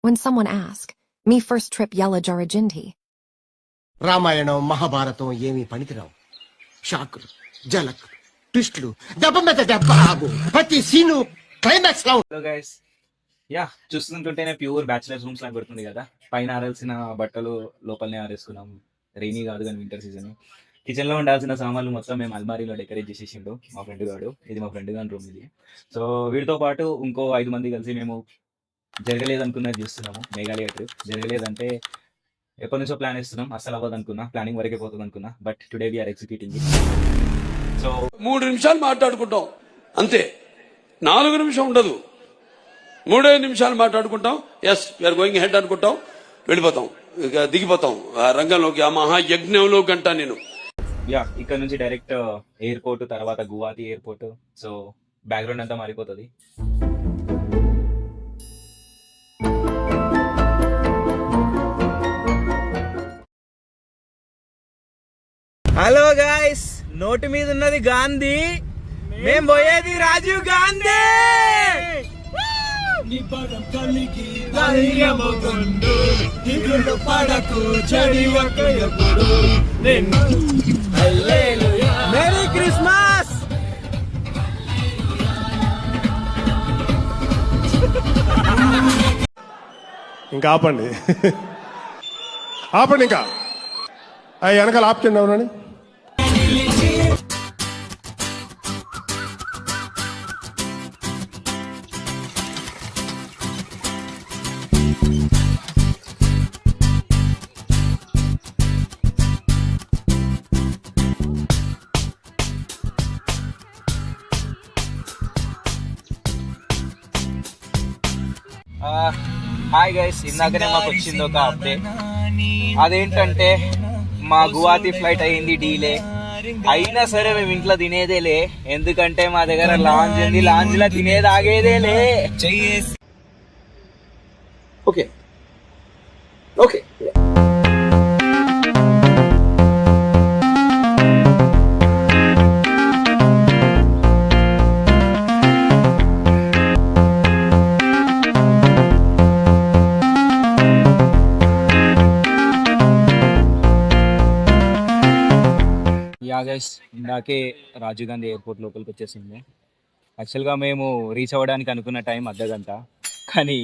when someone asked, me first trip yella jarajinti. Ramayanam Mahabharatam ఏమీ పనికిరావు. షాకులు, జలకులు, ట్విస్టులు, దెబ్బ మీద దెబ్బ ఆగు, ప్రతి సీను క్లైమాక్స్ లో. హలో గైస్, యా చూస్తుంటుంటేనే ప్యూర్ బ్యాచిలర్స్ రూమ్స్ లాగా పెడుతుంది కదా. పైన ఆరాల్సిన బట్టలు లోపలనే ఆరేసుకున్నాం. రెయినీ కాదు కానీ వింటర్ సీజన్. కిచెన్ లో ఉండాల్సిన సామాన్లు మొత్తం మేము అల్మారీలో డెకరేట్ చేసేసిండు మా ఫ్రెండ్ గాడు. ఇది మా ఫ్రెండ్ గాని రూమ్ ఇది. సో వీటితో పాటు ఇంకో 5 మంది కలిసి మేము జరగలేదనుకున్నది చూస్తున్నాము. మేఘాలయ ట్రిప్ జరగలేదంటే ఎప్పటి నుంచో ప్లాన్ ఇస్తున్నాం. అస్సలు అవ్వదు అనుకున్నా, ప్లానింగ్ వరకే పోతుంది అనుకున్నా. But today we're executing. So 3 నిమిషాలు మాట్లాడుకుంటాం అంతే, 4 నిమిషం ఉండదు. 3 నిమిషాలు మాట్లాడుకుంటాం. ఎస్ వీఆర్ గోయింగ్ హెడ్ అనుకుంటాం, వెళ్ళిపోతాం, ఇక దిగిపోతాం ఆ రంగంలోకి, ఆ మహాయజ్ఞంలో గంట. నేను యా ఇక్కడ నుంచి డైరెక్ట్ ఎయిర్పోర్ట్, తర్వాత గువాహతి ఎయిర్పోర్ట్. సో బ్యాక్గ్రౌండ్ అంతా మారిపోతుంది. హలో గాయ్స్, నోటి మీద ఉన్నది గాంధీ, మేం పోయేది రాజీవ్ గాంధీ. Merry Christmas. ఇంకా ఆపండి, ఆపండి, ఇంకా అవి వెనకాల ఆపుచండి. అవునండి, హాయ్ గైస్, ఇందాకనే మాకు వచ్చింది ఒక అప్డేట్. అదేంటంటే మా గువాహతి ఫ్లైట్ అయ్యింది డీలే. అయినా సరే మేము ఇంట్లో తినేదేలే, ఎందుకంటే మా దగ్గర లాంజ్ ఉంది. లాంజ్ లో తినేది ఆగేదేలే. ఓకే ఓకే యా గైస్, ఇందాకే రాజీవ్ గాంధీ ఎయిర్పోర్ట్ లోపలికి వచ్చేసింది. యాక్చువల్గా మేము రీచ్ అవ్వడానికి అనుకున్న టైం అర్ధగంట, కానీ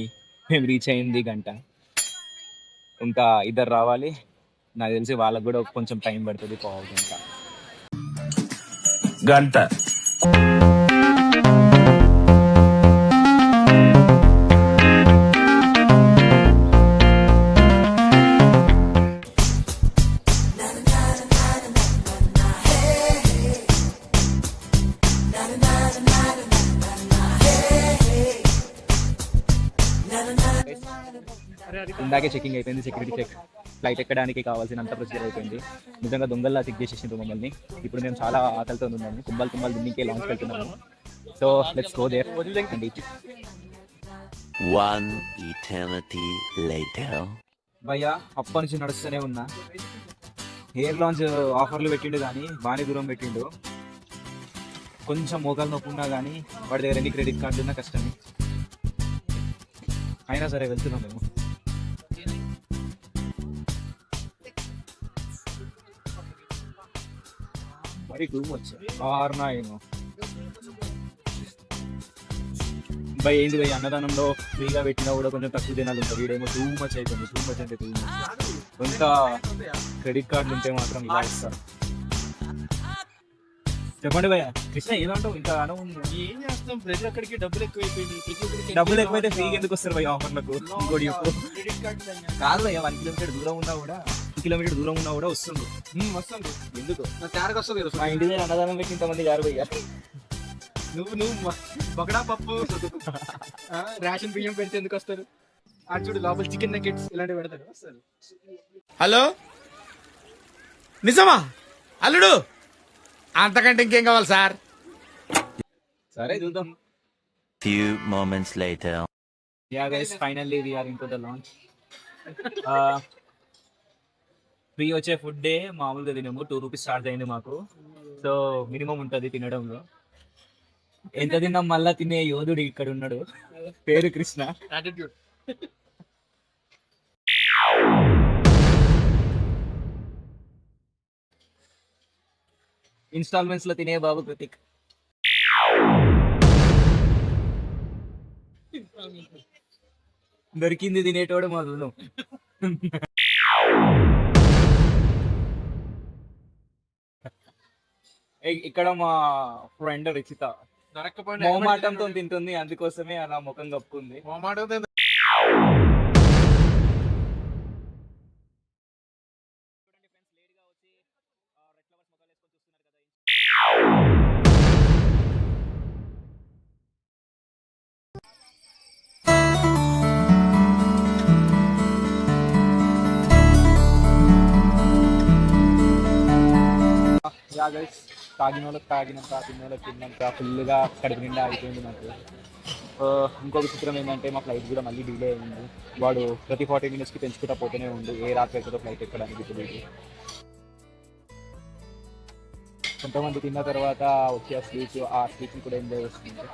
మేము రీచ్ అయింది గంట. ఇంకా ఇద్దరు రావాలి, నాకు తెలిసి వాళ్ళకు కూడా కొంచెం టైం పడుతుంది, పోవాలి ఇంకా గంట. ఇందాకే చెకింగ్ అయిపోయింది, సెక్యూరిటీ చెక్. ఫ్లైట్ ఎక్కడానికి కావాల్సినంత ప్రొసీజర్ అయిపోయింది. నిజంగా దొంగల్లా చెక్ చేసేసిండ్రు మమ్మల్ని. ఇప్పుడు మేము చాలా ఆకలితో ఉన్నాము, కుంభాలు దిన్నికే లాంచ్ వెళ్తున్నాము. So let's go there and eat. One eternity later. భయ్యా అప్పటి నుంచి నడుస్తూనే ఉన్నా. ఎయిర్ లాంచ్ ఆఫర్లు పెట్టిండు కానీ బాగానే దూరం పెట్టిండు. కొంచెం మోకాలు నొప్పి ఉన్నా కానీ వాడి దగ్గర ఎన్ని క్రెడిట్ కార్డు ఉన్నా కష్టమే. అయినా సరే వెళ్తున్నాం మేము. మరి టూ మచ్ ఆర్నాయను భయ్. ఏంటి భయ్, అన్నదానంలో ఫ్రీగా పెట్టినా కూడా కొంచెం తక్కువ తినాలి ఉంటుంది. వీడేమో టూ మచ్ అయిపోయింది. టూ మచ్ అంటే టూ మచ్. ఇంకా క్రెడిట్ కార్డులు ఉంటే మాత్రం ఇలా ఇస్తారు. చెప్పండి భయ్య, కృష్ణ ఏదంటావు? ఇంకా ఏం చేస్తాం, ప్రతి ఒక్కడికి డబ్బులు ఎక్కువైపోయింది. డబ్బులు ఎక్కువైతే ఫ్రీగా ఎందుకు వస్తారు భయ్య ఆఫర్లకు? ఇంకోటి చెప్పు. కాదు భయ్య, 1 కిలోమీటర్ దూరం ఉన్నా కూడా, 1 కిలోమీటర్ దూరం ఉన్నా కూడా వస్తుంది. వస్తుంది ఎందుకు? వస్తుంది. మా ఇంటి దగ్గర అన్నదానం పెట్టి ఇంతమంది గారు భయ్య. నువ్వు బగడా పప్పు రేషన్ బియ్యం పెడితే ఎందుకు వస్తారు? అటు చూడు, లోపల చికెన్ నగెట్స్ ఇలాంటివి పెడతారు, వస్తారు. హలో, నిజమా అల్లుడు? అంతకంటే ఇంకేం కావాలి సార్? సరే చూద్దాం. Few moments later. Yeah guys, finally we are into the launch. Free వచ్చే ఫుడ్ డే మామూలుగా తినము. 2 రూపీస్ చార్జ్ అయింది మాకు. సో మినిమం ఉంటుంది తినడంలో. ఎంత తిన్నాం మళ్ళా తినే యోధుడు ఇక్కడ ఉన్నాడు, పేరు కృష్ణ. ఇన్స్టాల్మెంట్స్ లో తినే బాబు కృతిక్. దొరికింది తినేటోడు మొదలు. ఇక్కడ మా ఫ్రెండ్ రిచిత మోమాటంతో తింటుంది, అందుకోసమే అలా ముఖం కప్పుకుంది. తాగిన వాళ్ళకి తాగినంత, తిన్న వాళ్ళకి తిన్నంత ఫుల్గా కడుపు నిండా అయిపోయింది నాకు. ఇంకొక చిత్రం ఏంటంటే మా ఫ్లైట్ కూడా మళ్ళీ డిలే అయింది. వాడు ప్రతి 40 minutesకి పెంచుకుంటా పోతూనే ఉంది. ఏ రాత్రి ఎక్కడో ఫ్లైట్ ఎక్కడానికి తెలియదు. కొంతమంది తిన్న తర్వాత వచ్చి ఆ స్పీచ్ని కూడా ఎంజాయ్ చేస్తుంది.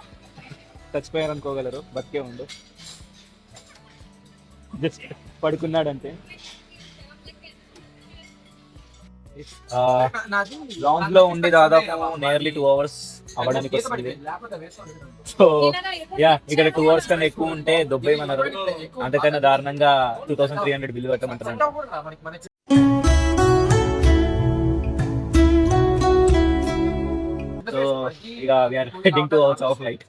చచ్చిపోయారనుకోగలరు, బతికే ఉండు. జస్ట్ పడుకున్నాడంటే. లాంజ్ లో ఉండి దాదాపు నియర్లీ 2 hours అవ్వడానికి వస్తుంది. సో యా, ఇక్కడ 2 hours కన్నా ఎక్కువ ఉంటే దొబ్బేయమన్నారు. అంతకన్నా దారుణంగా 2300 బిల్లు కట్టమంటారు. సో ఇక we're heading to our flight.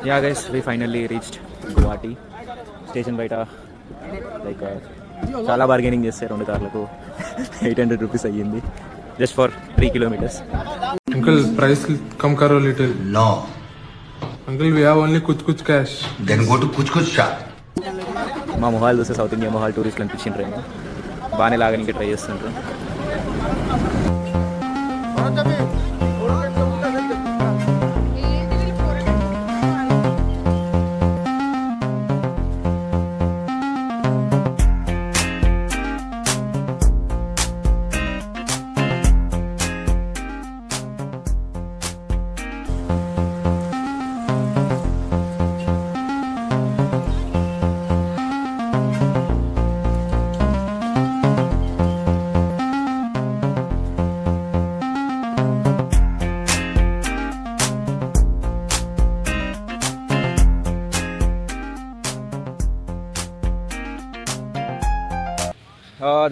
Yeah guys, we finally reached Guwahati. Station బయట లైక్ చాలా బార్గెనింగ్ చేస్తే 2 కార్లకు 800 రూపీస్ అయ్యింది, just for 3 kilometers. Uncle price कम करो little. No uncle we have only कुछ कैश. దెన్ గో టు కుచ్ షాప్. మా మొహాలు చూస్తే సౌత్ ఇండియా మొహాలు టూరిస్టులు అనిపించిండ్రు. ఏమో బాగానే లాగడానికి ట్రై చేస్తుంటారు.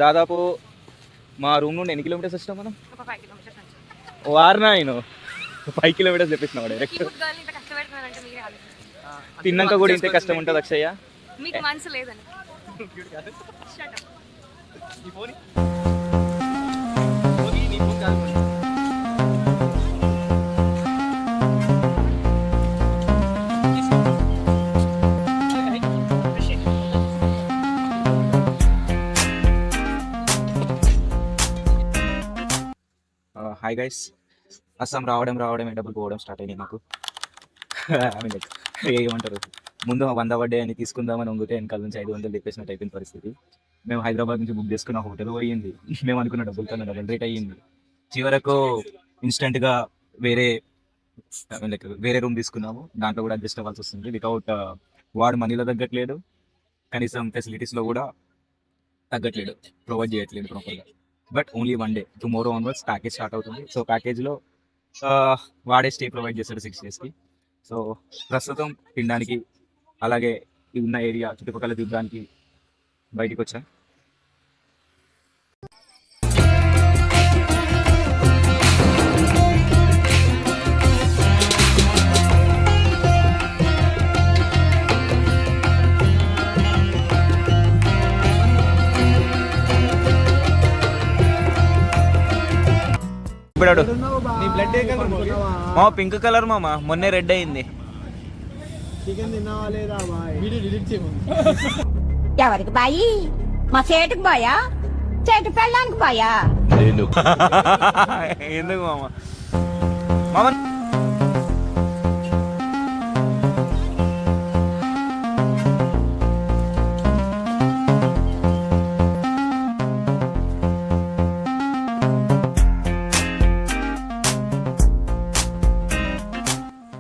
దాదాపు మా రూమ్ నుండి ఎన్ని కిలోమీటర్స్ వచ్చినాం మనం? 5 kilometers. వారినా నేను 5 kilometers చెప్పేసినావు డైరెక్ట్. తిన్నాక కూడా ఇంతే కష్టం ఉంటుంది అక్షయ్య. మీకు మనసు లేదని. హాయ్ గైస్, అస్సాం రావడం డబ్బులు పోవడం స్టార్ట్ అయినాయి మాకు. ఐ మీన్ లైక్ ఏమంటారు, ముందు 100 పడ్డాయి అని తీసుకుందామని వంగితే వెనకాల నుంచి 500 చెప్పేసినట్టు అయిపోయిన పరిస్థితి. మేము హైదరాబాద్ నుంచి బుక్ చేసుకున్న హోటల్ పోయింది, మేము అనుకున్న డబ్బులు కన్నా డబుల్ రేట్ అయ్యింది. చివరకు ఇన్స్టెంట్గా వేరే వేరే రూమ్ తీసుకున్నాము, దాంట్లో కూడా అడ్జస్ట్ అవ్వాల్సి వస్తుంది. వితౌట్ వాడు మనీలో తగ్గట్లేదు, కనీసం ఫెసిలిటీస్లో కూడా తగ్గట్లేదు, ప్రొవైడ్ చేయట్లేదు ప్రాపర్గా. But only 1 day, tomorrow onwards package start అవుతుంది. సో ప్యాకేజ్లో వాడే స్టే ప్రొవైడ్ చేస్తాడు 6 daysకి. సో ప్రస్తుతం తినడానికి అలాగే ఈ ఉన్న ఏరియా చుట్టుపక్కల తిరగడానికి బయటికి వచ్చా. ఇప్పుడు మా పింక్ కలర్ మామ మొన్నే రెడ్ అయింది. ఎవరికి బాయి మా చేటుకు బాయా చేటు పెళ్ళడానికి బాయా ఎందుకు మామ మామ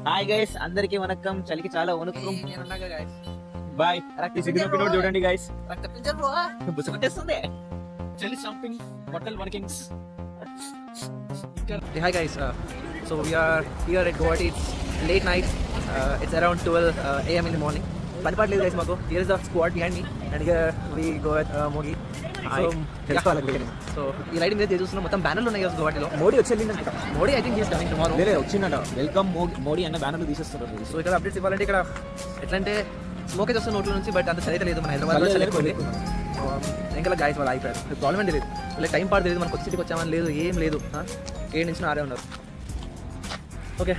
హాయ్ గైస్, అందరికి వనక్కం. చలికి చాలా వణుకు. బాయ్. చూడండి గైస్, బుసపట్టేస్తుంది. చలి సంపింగ్ బట్టల్ workings. Hi guys, so we are here at Guwahati. It's late night. It's around 12 a.m. in the morning. Panipad guys, Mako. Here is the squad behind me, and here we go at Mogi. So ఈ riding మీద చూస్తున్నా మొత్తం బ్యానర్లు ఉన్నాయి గువాహటిలో. మోడీ వచ్చేళ్ళిందంట. Modi I think he is coming tomorrow. వచ్చిందంట. Welcome Modi అన్న బ్యానర్లు తీసేస్తున్నారు. సో ఇక్కడ అప్డేట్స్ ఇవ్వాలంటే ఇక్కడ ఎట్లా అంటే స్మోక్ అయితే వస్తుంది నోట్ల నుంచి, బట్ అంత చలి లేదు మన హైదరాబాద్లో. చలి ఎక్కువ ఉంది. ఇంకా గాయస్ వాళ్ళు అయిపోయారు. ప్రాబ్లం ఏంటి లేదు, లైక్ టైం పాడు తెలియదు, మనకు కొత్త సిటీకి వచ్చామని లేదు, ఏం లేదు. 7 నుంచి 6 ఉన్నారు. ఓకే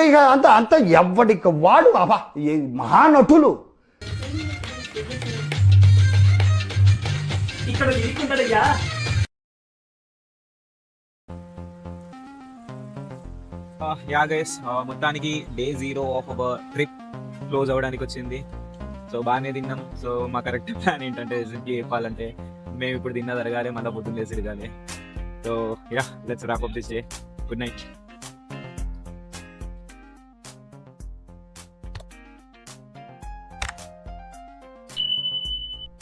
ఇక అంత ఎవ్వడికి వాడు అబ్బా మహానటులు ఇక్కడ ఇరుక్కుంటాడయ్యా. యా గైస్, మొత్తానికి day 0 of our trip close అవ్వడానికి వచ్చింది. సో బాగానే తిన్నాం. సో మా కరెక్ట్ ప్లాన్ ఏంటంటే సింప్లీ చెప్పాలంటే మేము ఇప్పుడు తిన్న జరగాలి, మళ్ళీ పొద్దున్న లేసి తిరగాలి. So yeah, let's wrap up this day. Good night.